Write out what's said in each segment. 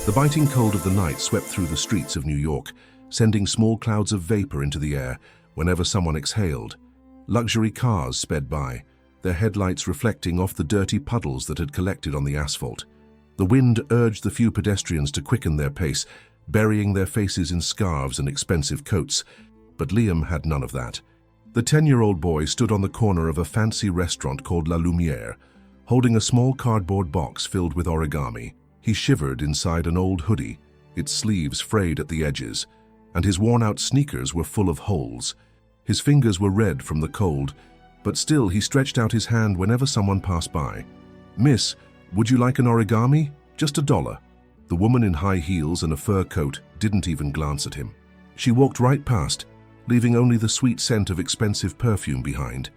The biting cold of the night swept through the streets of New York, sending small clouds of vapor into the air whenever someone exhaled. Luxury cars sped by, their headlights reflecting off the dirty puddles that had collected on the asphalt. The wind urged the few pedestrians to quicken their pace, burying their faces in scarves and expensive coats. But Liam had none of that. The 10-year-old boy stood on the corner of a fancy restaurant called La Lumiere, holding a small cardboard box filled with origami. He shivered inside an old hoodie, its sleeves frayed at the edges, and his worn-out sneakers were full of holes. His fingers were red from the cold, but still he stretched out his hand whenever someone passed by. "Miss, would you like an origami? Just $1. The woman in high heels and a fur coat didn't even glance at him. She walked right past, leaving only the sweet scent of expensive perfume behind.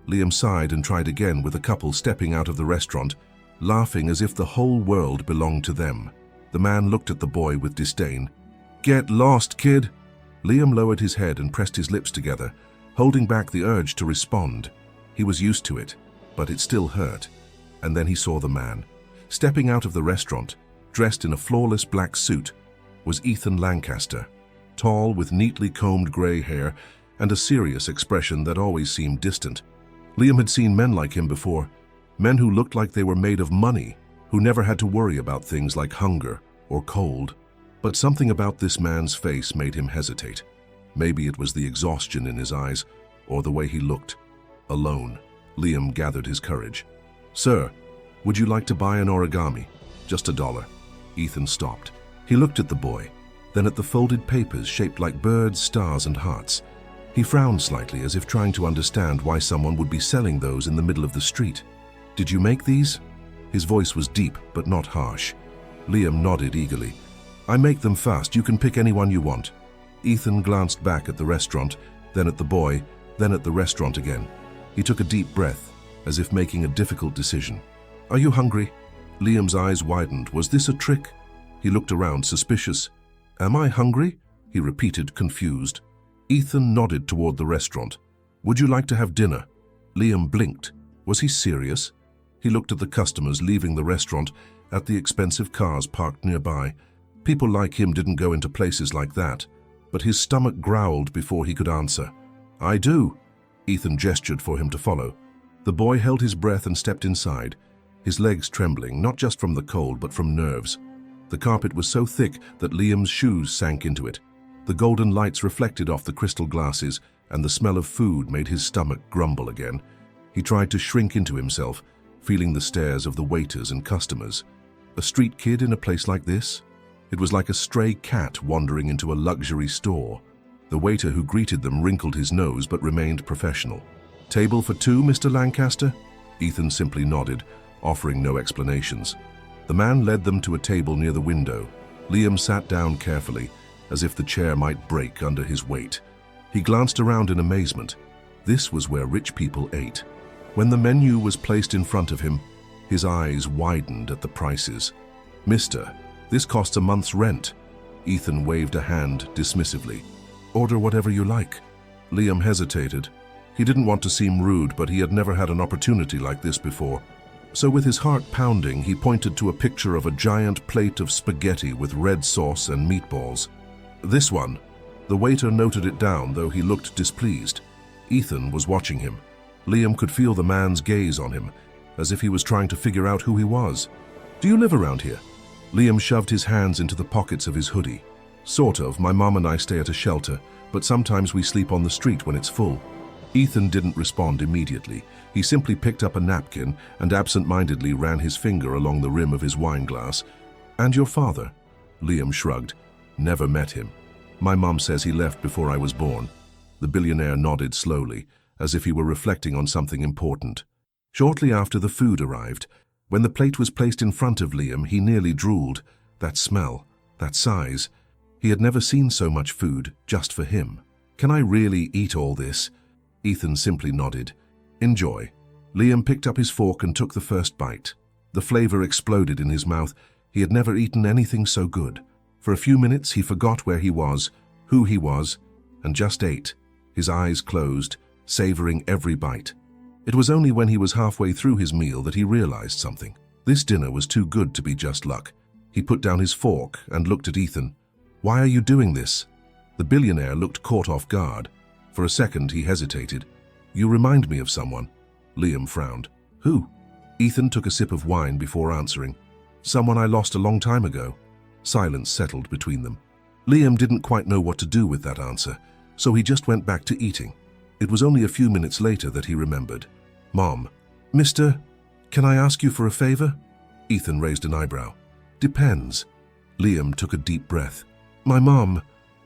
Liam sighed and tried again with a couple stepping out of the restaurant, laughing as if the whole world belonged to them. The man looked at the boy with disdain. "Get lost, kid." Liam lowered his head and pressed his lips together, holding back the urge to respond. He was used to it, but it still hurt. And then he saw the man. Stepping out of the restaurant, dressed in a flawless black suit, was Ethan Lancaster, tall with neatly combed gray hair and a serious expression that always seemed distant. Liam had seen men like him before, men who looked like they were made of money, who never had to worry about things like hunger or cold. But something about this man's face made him hesitate. Maybe it was the exhaustion in his eyes, or the way he looked. Alone, Liam gathered his courage. "Sir, would you like to buy an origami? Just $1. Ethan stopped. He looked at the boy, then at the folded papers shaped like birds, stars, and hearts. He frowned slightly as if trying to understand why someone would be selling those in the middle of the street. "Did you make these?" His voice was deep but not harsh. Liam nodded eagerly. "I make them fast. You can pick anyone you want." Ethan glanced back at the restaurant, then at the boy, then at the restaurant again. He took a deep breath, as if making a difficult decision. "Are you hungry?" Liam's eyes widened. Was this a trick? He looked around, suspicious. "Am I hungry?" he repeated, confused. Ethan nodded toward the restaurant. "Would you like to have dinner?" Liam blinked. Was he serious? He looked at the customers leaving the restaurant, at the expensive cars parked nearby. People like him didn't go into places like that, but his stomach growled before he could answer. "I do." Ethan gestured for him to follow. The boy held his breath and stepped inside, his legs trembling, not just from the cold but from nerves. The carpet was so thick that Liam's shoes sank into it. The golden lights reflected off the crystal glasses, and the smell of food made his stomach grumble again. He tried to shrink into himself, feeling the stares of the waiters and customers. A street kid in a place like this? It was like a stray cat wandering into a luxury store. The waiter who greeted them wrinkled his nose but remained professional. "Table for two, Mr. Lancaster?" Ethan simply nodded, offering no explanations. The man led them to a table near the window. Liam sat down carefully, as if the chair might break under his weight. He glanced around in amazement. This was where rich people ate. When the menu was placed in front of him, his eyes widened at the prices. "Mister, this costs a month's rent." Ethan waved a hand dismissively. "Order whatever you like." Liam hesitated. He didn't want to seem rude, but he had never had an opportunity like this before. So with his heart pounding, he pointed to a picture of a giant plate of spaghetti with red sauce and meatballs. "This one." The waiter noted it down, though he looked displeased. Ethan was watching him. Liam could feel the man's gaze on him, as if he was trying to figure out who he was. "Do you live around here?" Liam shoved his hands into the pockets of his hoodie. "Sort of. My mom and I stay at a shelter, but sometimes we sleep on the street when it's full." Ethan didn't respond immediately. He simply picked up a napkin and absent-mindedly ran his finger along the rim of his wine glass. "And your father?" Liam shrugged. "Never met him. My mom says he left before I was born." The billionaire nodded slowly, as if he were reflecting on something important. Shortly after the food arrived, when the plate was placed in front of Liam, he nearly drooled. That smell, that size. He had never seen so much food just for him. "Can I really eat all this?" Ethan simply nodded. "Enjoy." Liam picked up his fork and took the first bite. The flavor exploded in his mouth. He had never eaten anything so good. For a few minutes he forgot where he was, who he was, and just ate, his eyes closed, savoring every bite. It was only when he was halfway through his meal that he realized something. This dinner was too good to be just luck. He put down his fork and looked at Ethan. "Why are you doing this?" The billionaire looked caught off guard. For a second, he hesitated. "You remind me of someone." Liam frowned. "Who?" Ethan took a sip of wine before answering. "Someone I lost a long time ago." Silence settled between them. Liam didn't quite know what to do with that answer, so he just went back to eating. It was only a few minutes later that he remembered. "Mom." "Mister, can I ask you for a favor?" Ethan raised an eyebrow. "Depends." Liam took a deep breath. "My mom,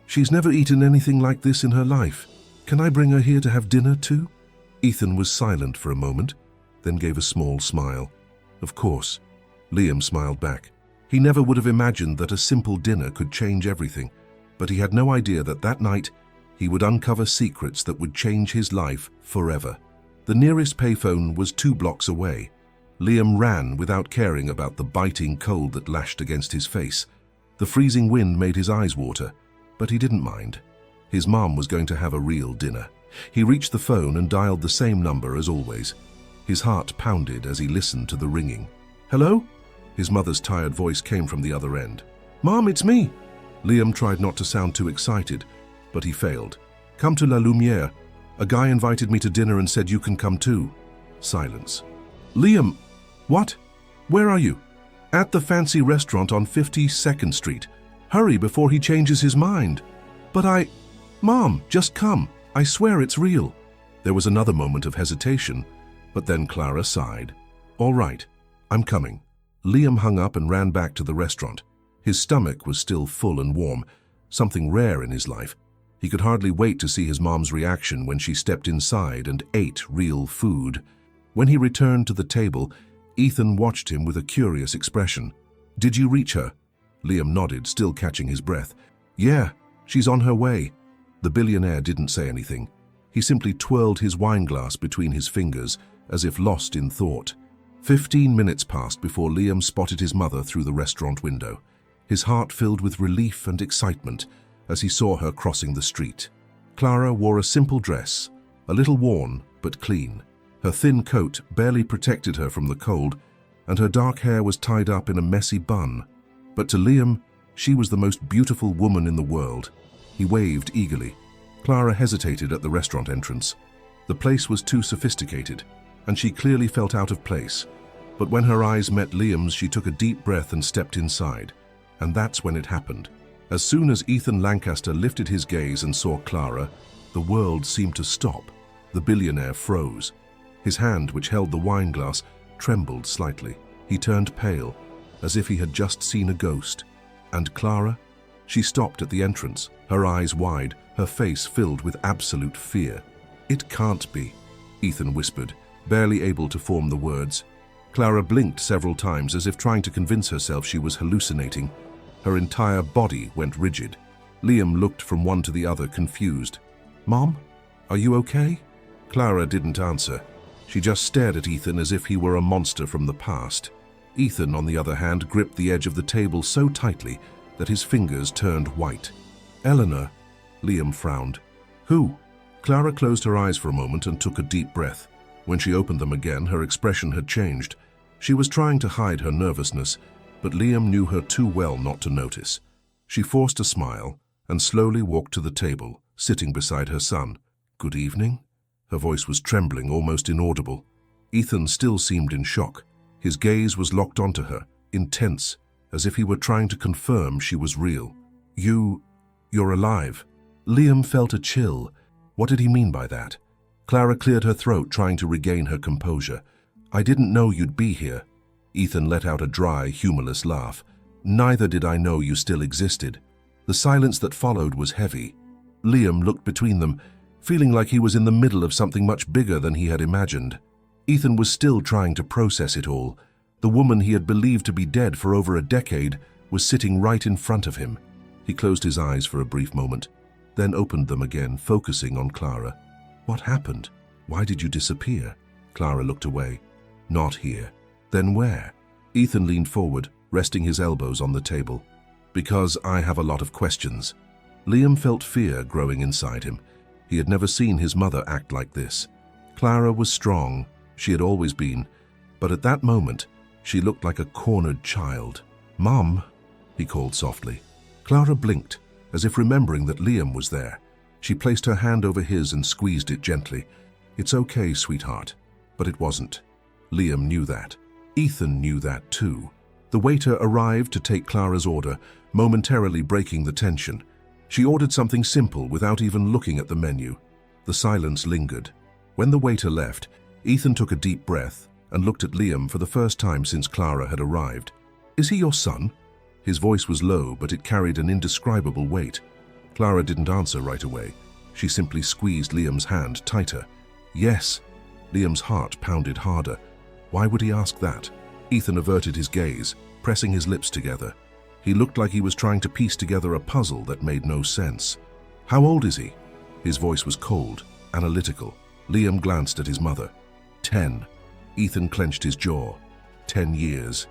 she's never eaten anything like this in her life. Can I bring her here to have dinner too?" Ethan was silent for a moment, then gave a small smile. "Of course." Liam smiled back. He never would have imagined that a simple dinner could change everything, but he had no idea that that night he would uncover secrets that would change his life forever. The nearest payphone was 2 blocks away. Liam ran without caring about the biting cold that lashed against his face. The freezing wind made his eyes water, but he didn't mind. His mom was going to have a real dinner. He reached the phone and dialed the same number as always. His heart pounded as he listened to the ringing. "Hello?" His mother's tired voice came from the other end. "Mom, it's me." Liam tried not to sound too excited, but he failed. "Come to La Lumiere. A guy invited me to dinner and said you can come too." Silence. "Liam, what? Where are you?" "At the fancy restaurant on 52nd Street. Hurry before he changes his mind." "But Mom, just come. I swear it's real." There was another moment of hesitation, but then Clara sighed. "All right, I'm coming." Liam hung up and ran back to the restaurant. His stomach was still full and warm, something rare in his life. He could hardly wait to see his mom's reaction when she stepped inside and ate real food. When he returned to the table, Ethan watched him with a curious expression. "Did you reach her?" Liam nodded, still catching his breath. "Yeah, she's on her way." The billionaire didn't say anything. He simply twirled his wineglass between his fingers, as if lost in thought. 15 minutes passed before Liam spotted his mother through the restaurant window. His heart filled with relief and excitement as he saw her crossing the street. Clara wore a simple dress, a little worn but clean. Her thin coat barely protected her from the cold, and her dark hair was tied up in a messy bun. But to Liam, she was the most beautiful woman in the world. He waved eagerly. Clara hesitated at the restaurant entrance. The place was too sophisticated, and she clearly felt out of place. But when her eyes met Liam's, she took a deep breath and stepped inside. And that's when it happened. As soon as Ethan Lancaster lifted his gaze and saw Clara, the world seemed to stop. The billionaire froze. His hand, which held the wineglass, trembled slightly. He turned pale, as if he had just seen a ghost. And Clara? She stopped at the entrance, her eyes wide, her face filled with absolute fear. "It can't be," Ethan whispered, barely able to form the words. Clara blinked several times as if trying to convince herself she was hallucinating. Her entire body went rigid. Liam looked from one to the other, confused. "Mom, are you okay?" Clara didn't answer. She just stared at Ethan as if he were a monster from the past. Ethan, on the other hand, gripped the edge of the table so tightly that his fingers turned white. "Eleanor," Liam frowned. "Who?" Clara closed her eyes for a moment and took a deep breath. When she opened them again, her expression had changed. She was trying to hide her nervousness, but Liam knew her too well not to notice. She forced a smile and slowly walked to the table, sitting beside her son. "Good evening?" Her voice was trembling, almost inaudible. Ethan still seemed in shock. His gaze was locked onto her, intense, as if he were trying to confirm she was real. You're alive." Liam felt a chill. What did he mean by that? Clara cleared her throat, trying to regain her composure. "I didn't know you'd be here." Ethan let out a dry, humorless laugh. "Neither did I know you still existed." The silence that followed was heavy. Liam looked between them, feeling like he was in the middle of something much bigger than he had imagined. Ethan was still trying to process it all. The woman he had believed to be dead for over a decade was sitting right in front of him. He closed his eyes for a brief moment, then opened them again, focusing on Clara. "What happened? Why did you disappear?" Clara looked away. "Not here." "Then where?" Ethan leaned forward, resting his elbows on the table. "Because I have a lot of questions." Liam felt fear growing inside him. He had never seen his mother act like this. Clara was strong, she had always been, but at that moment, she looked like a cornered child. "Mom," he called softly. Clara blinked, as if remembering that Liam was there. She placed her hand over his and squeezed it gently. It's okay, sweetheart. But it wasn't. Liam knew that. Ethan knew that too. The waiter arrived to take Clara's order, momentarily breaking the tension. She ordered something simple without even looking at the menu. The silence lingered. When the waiter left, Ethan took a deep breath and looked at Liam for the first time since Clara had arrived. Is he your son? His voice was low, but it carried an indescribable weight. Clara didn't answer right away. She simply squeezed Liam's hand tighter. Yes. Liam's heart pounded harder. Why would he ask that? Ethan averted his gaze, pressing his lips together. He looked like he was trying to piece together a puzzle that made no sense. How old is he? His voice was cold, analytical. Liam glanced at his mother. 10. Ethan clenched his jaw. 10 years.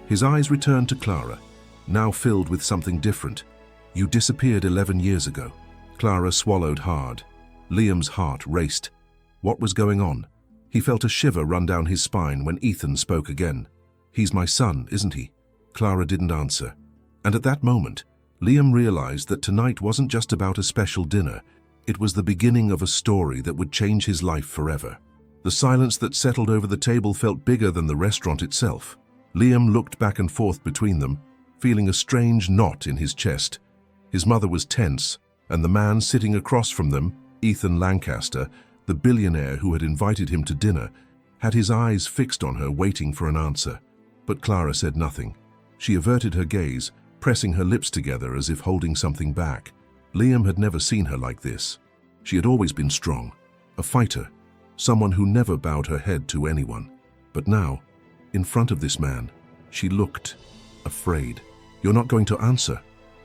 His eyes returned to Clara, now filled with something different. You disappeared 11 years ago. Clara swallowed hard. Liam's heart raced. What was going on? He felt a shiver run down his spine when Ethan spoke again. He's my son, isn't he? Clara didn't answer. And at that moment, Liam realized that tonight wasn't just about a special dinner. It was the beginning of a story that would change his life forever. The silence that settled over the table felt bigger than the restaurant itself. Liam looked back and forth between them, feeling a strange knot in his chest. His mother was tense, and the man sitting across from them, Ethan Lancaster, the billionaire who had invited him to dinner, had his eyes fixed on her, waiting for an answer. But Clara said nothing. She averted her gaze, pressing her lips together as if holding something back. Liam had never seen her like this. She had always been strong, a fighter, someone who never bowed her head to anyone. But now, in front of this man, she looked afraid. You're not going to answer,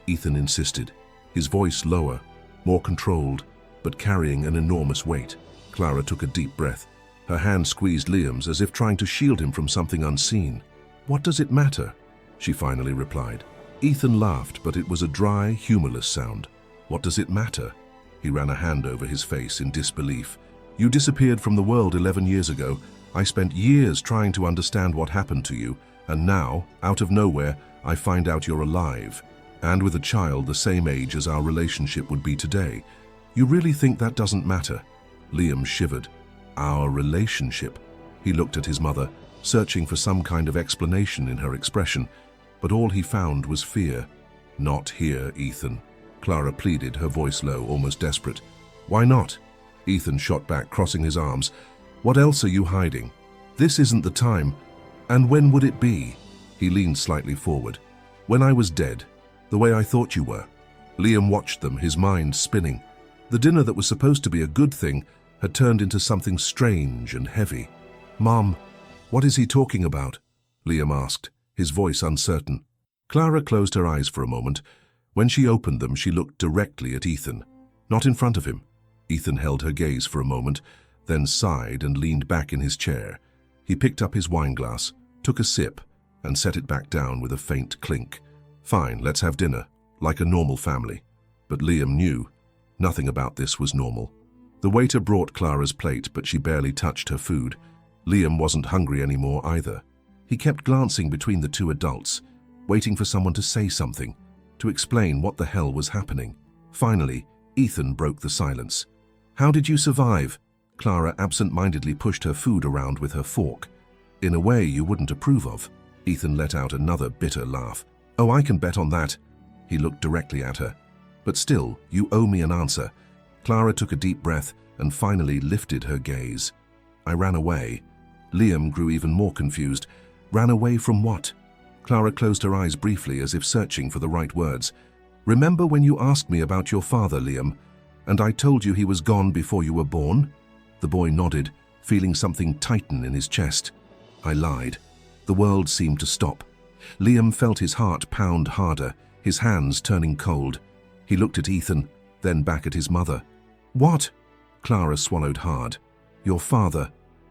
Ethan insisted, his voice lower, more controlled, but carrying an enormous weight. Clara took a deep breath. Her hand squeezed Liam's as if trying to shield him from something unseen. What does it matter? She finally replied. Ethan laughed, but it was a dry, humorless sound. What does it matter? He ran a hand over his face in disbelief. You disappeared from the world 11 years ago. I spent years trying to understand what happened to you, and now, out of nowhere, I find out you're alive, and with a child the same age as our relationship would be today. You really think that doesn't matter? Liam shivered. Our relationship? He looked at his mother, searching for some kind of explanation in her expression, but all he found was fear. Not here, Ethan. Clara pleaded, her voice low, almost desperate. Why not? Ethan shot back, crossing his arms. What else are you hiding? This isn't the time. And when would it be? He leaned slightly forward. When I was dead, the way I thought you were. Liam watched them, his mind spinning. The dinner that was supposed to be a good thing had turned into something strange and heavy. Mom, what is he talking about? Liam asked, his voice uncertain. Clara closed her eyes for a moment. When she opened them, she looked directly at Ethan, not in front of him. Ethan held her gaze for a moment, then sighed and leaned back in his chair. He picked up his wineglass, took a sip, and set it back down with a faint clink. Fine, let's have dinner, like a normal family. But Liam knew nothing about this was normal. The waiter brought Clara's plate, but she barely touched her food. Liam wasn't hungry anymore either. He kept glancing between the two adults, waiting for someone to say something, to explain what the hell was happening. Finally, Ethan broke the silence. How did you survive? Clara absent-mindedly pushed her food around with her fork. In a way you wouldn't approve of. Ethan let out another bitter laugh. Oh, I can bet on that. He looked directly at her. But still, you owe me an answer. Clara took a deep breath and finally lifted her gaze. I ran away. Liam grew even more confused. Ran away from what? Clara closed her eyes briefly as if searching for the right words. Remember when you asked me about your father, Liam, and I told you he was gone before you were born? The boy nodded, feeling something tighten in his chest. I lied. The world seemed to stop. Liam felt his heart pound harder, his hands turning cold. He looked at Ethan, then back at his mother. What? Clara swallowed hard. Your father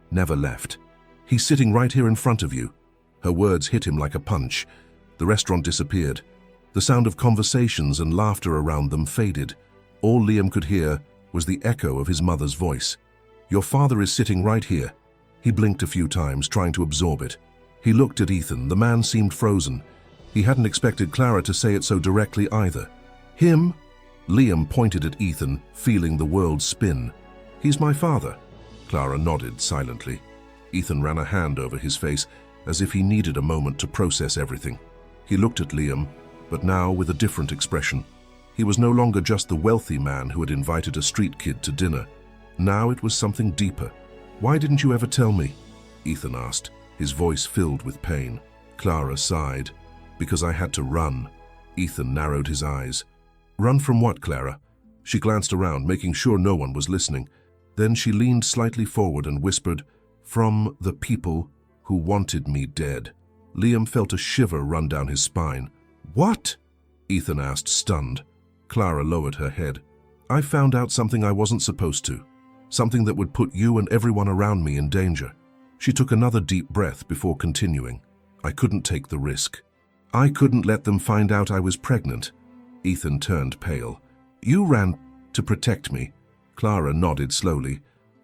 never left. He's sitting right here in front of you. Her words hit him like a punch. The restaurant disappeared. The sound of conversations and laughter around them faded. All Liam could hear was the echo of his mother's voice. Your father is sitting right here. He blinked a few times, trying to absorb it. He looked at Ethan. The man seemed frozen. He hadn't expected Clara to say it so directly either. Him? Liam pointed at Ethan, feeling the world spin. He's my father. Clara nodded silently. Ethan ran a hand over his face, as if he needed a moment to process everything. He looked at Liam, but now with a different expression. He was no longer just the wealthy man who had invited a street kid to dinner. Now it was something deeper. "Why didn't you ever tell me?" Ethan asked, his voice filled with pain. Clara sighed. "Because I had to run." Ethan narrowed his eyes. "Run from what, Clara?" She glanced around, making sure no one was listening. Then she leaned slightly forward and whispered, "From the people who wanted me dead." Liam felt a shiver run down his spine. "What?" Ethan asked, stunned. Clara lowered her head. "I found out something I wasn't supposed to. Something that would put you and everyone around me in danger." She took another deep breath before continuing. "I couldn't take the risk. I couldn't let them find out I was pregnant." Ethan turned pale. "You ran to protect me." Clara nodded slowly.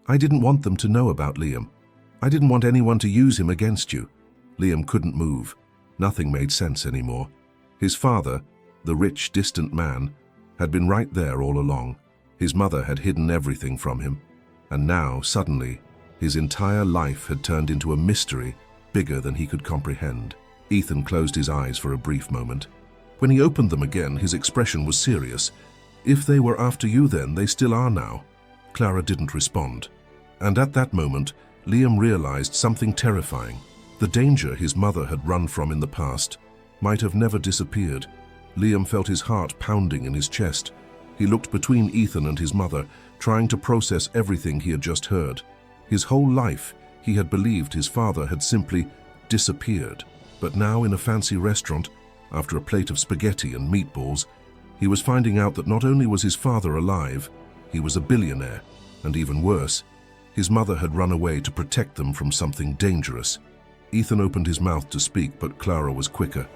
"I didn't want them to know about Liam. I didn't want anyone to use him against you." Liam couldn't move. Nothing made sense anymore. His father, the rich, distant man, had been right there all along. His mother had hidden everything from him. And now, suddenly, his entire life had turned into a mystery bigger than he could comprehend. Ethan closed his eyes for a brief moment. When he opened them again, his expression was serious. "If they were after you then, they still are now." Clara didn't respond. And at that moment, Liam realized something terrifying. The danger his mother had run from in the past might have never disappeared. Liam felt his heart pounding in his chest. He looked between Ethan and his mother, trying to process everything he had just heard. His whole life, he had believed his father had simply disappeared. But now, in a fancy restaurant, after a plate of spaghetti and meatballs, he was finding out that not only was his father alive, he was a billionaire, and even worse, his mother had run away to protect them from something dangerous. Ethan opened his mouth to speak, but Clara was quicker.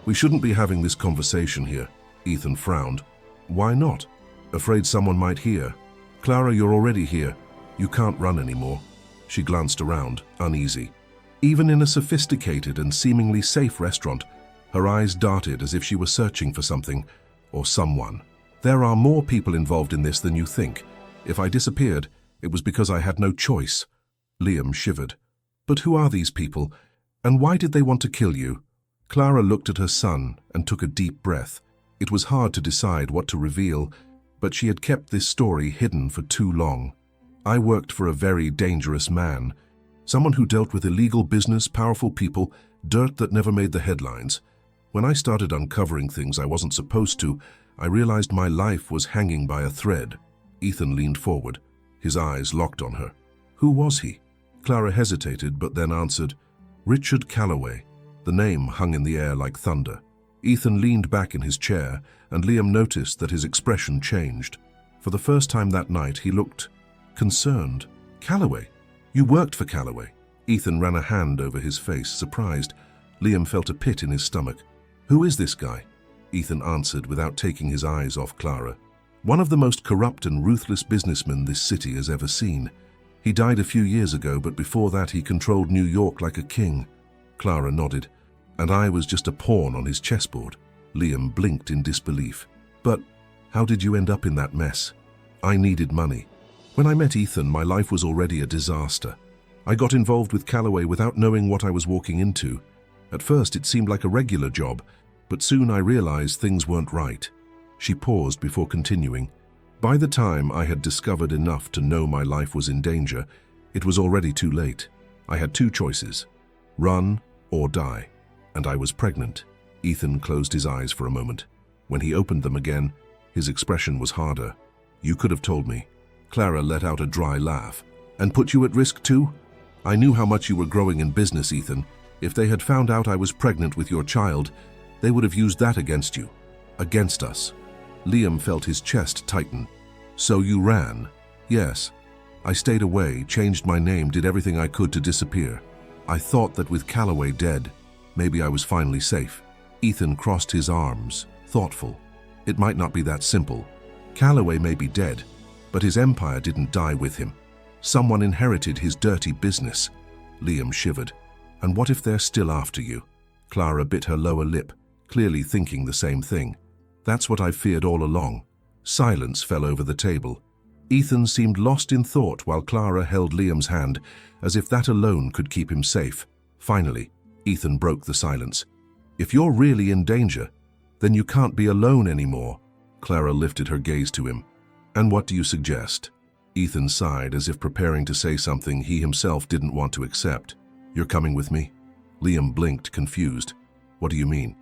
"We shouldn't be having this conversation here." Ethan frowned. "Why not?" "Afraid someone might hear." "Clara, you're already here. You can't run anymore." She glanced around, uneasy. Even in a sophisticated and seemingly safe restaurant, her eyes darted as if she were searching for something or someone. "There are more people involved in this than you think. If I disappeared, it was because I had no choice." Liam shivered. "But who are these people, and why did they want to kill you?" Clara looked at her son and took a deep breath. It was hard to decide what to reveal, but she had kept this story hidden for too long. "I worked for a very dangerous man. Someone who dealt with illegal business, powerful people, dirt that never made the headlines. When I started uncovering things I wasn't supposed to, I realized my life was hanging by a thread." Ethan leaned forward, his eyes locked on her. "Who was he?" Clara hesitated, but then answered, "Richard Calloway." The name hung in the air like thunder. Ethan leaned back in his chair, and Liam noticed that his expression changed. For the first time that night, he looked concerned. "Calloway? You worked for Calloway?" Ethan ran a hand over his face, surprised. Liam felt a pit in his stomach. "Who is this guy?" Ethan answered without taking his eyes off Clara. "One of the most corrupt and ruthless businessmen this city has ever seen. He died a few years ago, but before that he controlled New York like a king." Clara nodded. "And I was just a pawn on his chessboard." Liam blinked in disbelief. "But how did you end up in that mess?" "I needed money. When I met Ethan, my life was already a disaster. I got involved with Calloway without knowing what I was walking into. At first it seemed like a regular job, but soon I realized things weren't right." She paused before continuing. "By the time I had discovered enough to know my life was in danger, it was already too late. I had two choices: run or die. And I was pregnant." Ethan closed his eyes for a moment. When he opened them again, his expression was harder. "You could have told me." Clara let out a dry laugh. "And put you at risk too? I knew how much you were growing in business, Ethan. If they had found out I was pregnant with your child, they would have used that against you. Against us." Liam felt his chest tighten. "So you ran?" "Yes. I stayed away, changed my name, did everything I could to disappear. I thought that with Calloway dead, maybe I was finally safe." Ethan crossed his arms, thoughtful. "It might not be that simple. Calloway may be dead, but his empire didn't die with him. Someone inherited his dirty business." Liam shivered. "And what if they're still after you?" Clara bit her lower lip, clearly thinking the same thing. That's what I feared all along. Silence fell over the table. Ethan seemed lost in thought while Clara held Liam's hand, as if that alone could keep him safe. Finally, Ethan broke the silence. "If you're really in danger, then you can't be alone anymore." Clara lifted her gaze to him. "And what do you suggest?" Ethan sighed, as if preparing to say something he himself didn't want to accept. "You're coming with me?" Liam blinked, confused. "What do you mean?"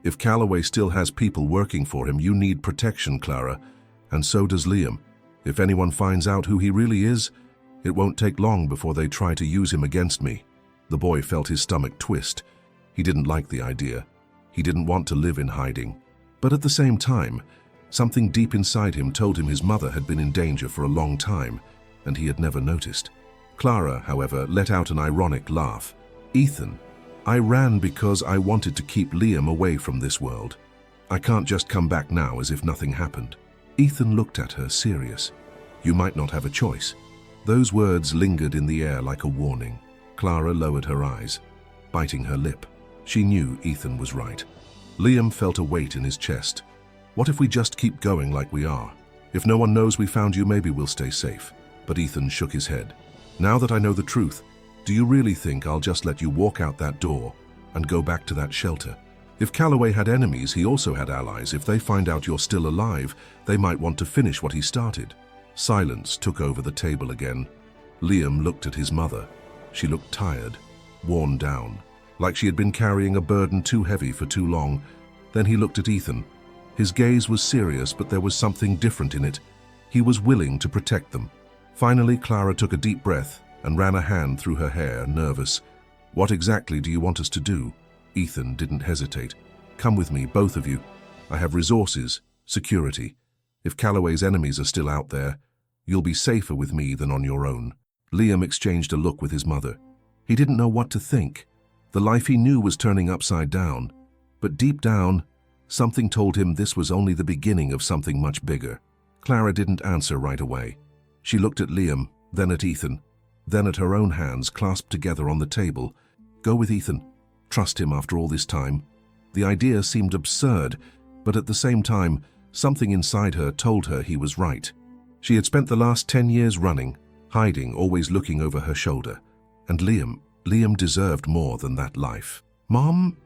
"If Calloway still has people working for him, you need protection, Clara, and so does Liam. If anyone finds out who he really is, it won't take long before they try to use him against me." The boy felt his stomach twist. He didn't like the idea. He didn't want to live in hiding. But at the same time, something deep inside him told him his mother had been in danger for a long time, and he had never noticed. Clara, however, let out an ironic laugh. "Ethan, I ran because I wanted to keep Liam away from this world. I can't just come back now as if nothing happened." Ethan looked at her, serious. "You might not have a choice." Those words lingered in the air like a warning. Clara lowered her eyes, biting her lip. She knew Ethan was right. Liam felt a weight in his chest. "What if we just keep going like we are? If no one knows we found you, maybe we'll stay safe." But Ethan shook his head. "Now that I know the truth, do you really think I'll just let you walk out that door and go back to that shelter? If Calloway had enemies, he also had allies. If they find out you're still alive, they might want to finish what he started." Silence took over the table again. Liam looked at his mother. She looked tired, worn down, like she had been carrying a burden too heavy for too long. Then he looked at Ethan. His gaze was serious, but there was something different in it. He was willing to protect them. Finally, Clara took a deep breath and ran a hand through her hair, nervous. "What exactly do you want us to do?" Ethan didn't hesitate. "Come with me, both of you. I have resources, security. If Calloway's enemies are still out there, you'll be safer with me than on your own." Liam exchanged a look with his mother. He didn't know what to think. The life he knew was turning upside down. But deep down, something told him this was only the beginning of something much bigger. Clara didn't answer right away. She looked at Liam, then at Ethan, then at her own hands clasped together on the table. Go with Ethan. Trust him after all this time. The idea seemed absurd, but at the same time, something inside her told her he was right. She had spent the last 10 years running, hiding, always looking over her shoulder. And Liam deserved more than that life. "Mom?"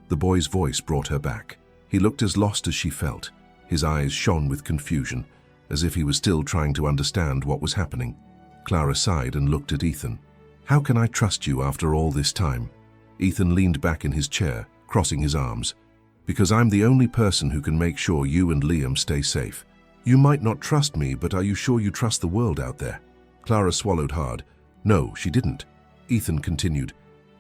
The boy's voice brought her back. He looked as lost as she felt. His eyes shone with confusion, as if he was still trying to understand what was happening. Clara sighed and looked at Ethan. "How can I trust you after all this time?" Ethan leaned back in his chair, crossing his arms. "Because I'm the only person who can make sure you and Liam stay safe. You might not trust me, but are you sure you trust the world out there?" Clara swallowed hard. No, she didn't. Ethan continued.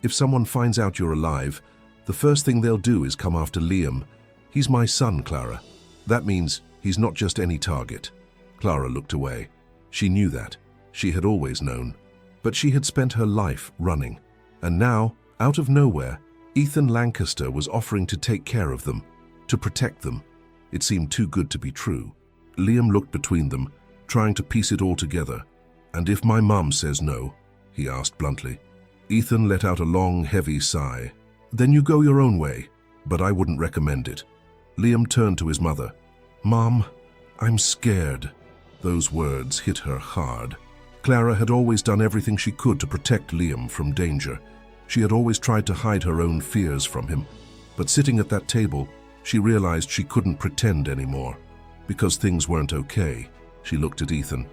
"If someone finds out you're alive, the first thing they'll do is come after Liam. He's my son, Clara. That means he's not just any target." Clara looked away. She knew that. She had always known. But she had spent her life running. And now, out of nowhere, Ethan Lancaster was offering to take care of them, to protect them. It seemed too good to be true. Liam looked between them, trying to piece it all together. "And if my mum says no?" he asked bluntly. Ethan let out a long, heavy sigh. "Then you go your own way, but I wouldn't recommend it." Liam turned to his mother. "Mom, I'm scared." Those words hit her hard. Clara had always done everything she could to protect Liam from danger. She had always tried to hide her own fears from him. But sitting at that table, she realized she couldn't pretend anymore. Because things weren't okay, she looked at Ethan.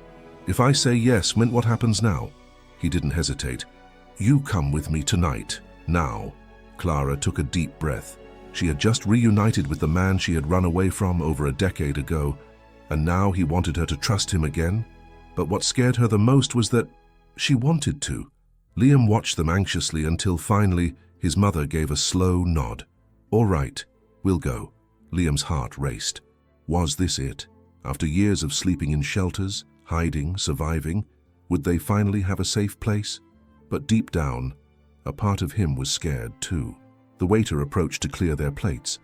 "If I say yes, what happens now?" He didn't hesitate. "You come with me tonight, now." Clara took a deep breath. She had just reunited with the man she had run away from over a decade ago, and now he wanted her to trust him again. But what scared her the most was that she wanted to. Liam watched them anxiously until finally his mother gave a slow nod. "All right, we'll go." Liam's heart raced. Was this it? After years of sleeping in shelters, hiding, surviving, would they finally have a safe place? But deep down, a part of him was scared too. The waiter approached to clear their plates.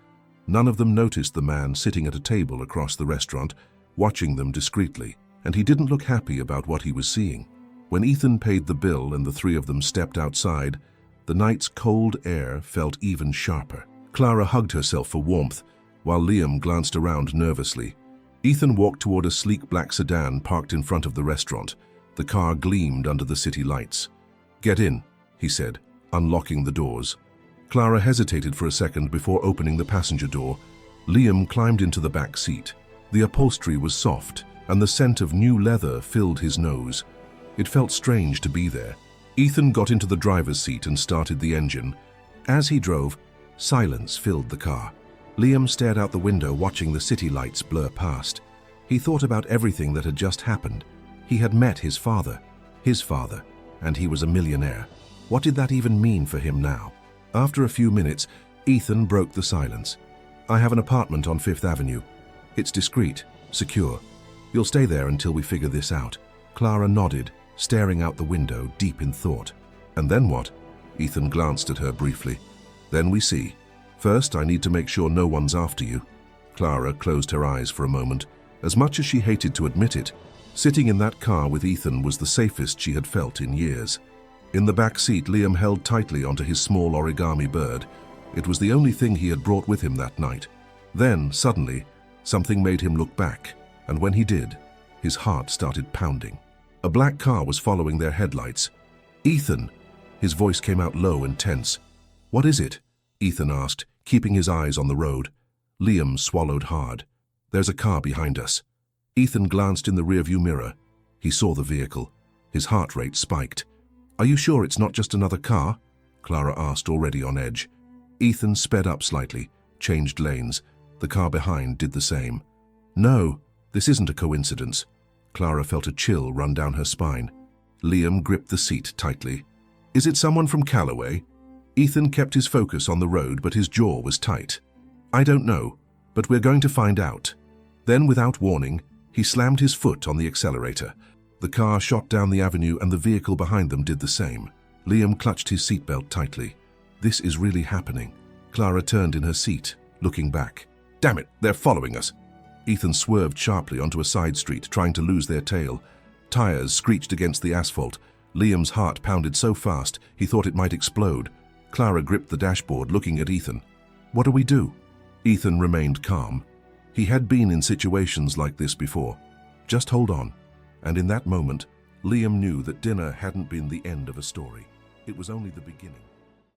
None of them noticed the man sitting at a table across the restaurant, watching them discreetly, and he didn't look happy about what he was seeing. When Ethan paid the bill and the three of them stepped outside, the night's cold air felt even sharper. Clara hugged herself for warmth, while Liam glanced around nervously. Ethan walked toward a sleek black sedan parked in front of the restaurant. The car gleamed under the city lights. "Get in," he said, unlocking the doors. Clara hesitated for a second before opening the passenger door. Liam climbed into the back seat. The upholstery was soft, and the scent of new leather filled his nose. It felt strange to be there. Ethan got into the driver's seat and started the engine. As he drove, silence filled the car. Liam stared out the window, watching the city lights blur past. He thought about everything that had just happened. He had met his father, and he was a millionaire. What did that even mean for him now? After a few minutes, Ethan broke the silence. "I have an apartment on Fifth Avenue. It's discreet, secure. You'll stay there until we figure this out." Clara nodded, staring out the window, deep in thought. "And then what?" Ethan glanced at her briefly. "Then we see. First, I need to make sure no one's after you." Clara closed her eyes for a moment. As much as she hated to admit it, sitting in that car with Ethan was the safest she had felt in years. In the back seat, Liam held tightly onto his small origami bird. It was the only thing he had brought with him that night. Then, suddenly, something made him look back, and when he did, his heart started pounding. A black car was following their headlights. "Ethan!" His voice came out low and tense. "What is it?" Ethan asked, keeping his eyes on the road. Liam swallowed hard. "There's a car behind us." Ethan glanced in the rearview mirror. He saw the vehicle. His heart rate spiked. "Are you sure it's not just another car?" Clara asked, already on edge. Ethan sped up slightly, changed lanes. The car behind did the same. "No, this isn't a coincidence." Clara felt a chill run down her spine. Liam gripped the seat tightly. "Is it someone from Callaway?" Ethan kept his focus on the road, but his jaw was tight. "I don't know, but we're going to find out." Then, without warning, he slammed his foot on the accelerator. The car shot down the avenue, and the vehicle behind them did the same. Liam clutched his seatbelt tightly. This is really happening. Clara turned in her seat, looking back. "Damn it, they're following us." Ethan swerved sharply onto a side street, trying to lose their tail. Tires screeched against the asphalt. Liam's heart pounded so fast he thought it might explode. Clara gripped the dashboard, looking at Ethan. "What do we do?" Ethan remained calm. He had been in situations like this before. "Just hold on." And in that moment, Liam knew that dinner hadn't been the end of a story. It was only the beginning.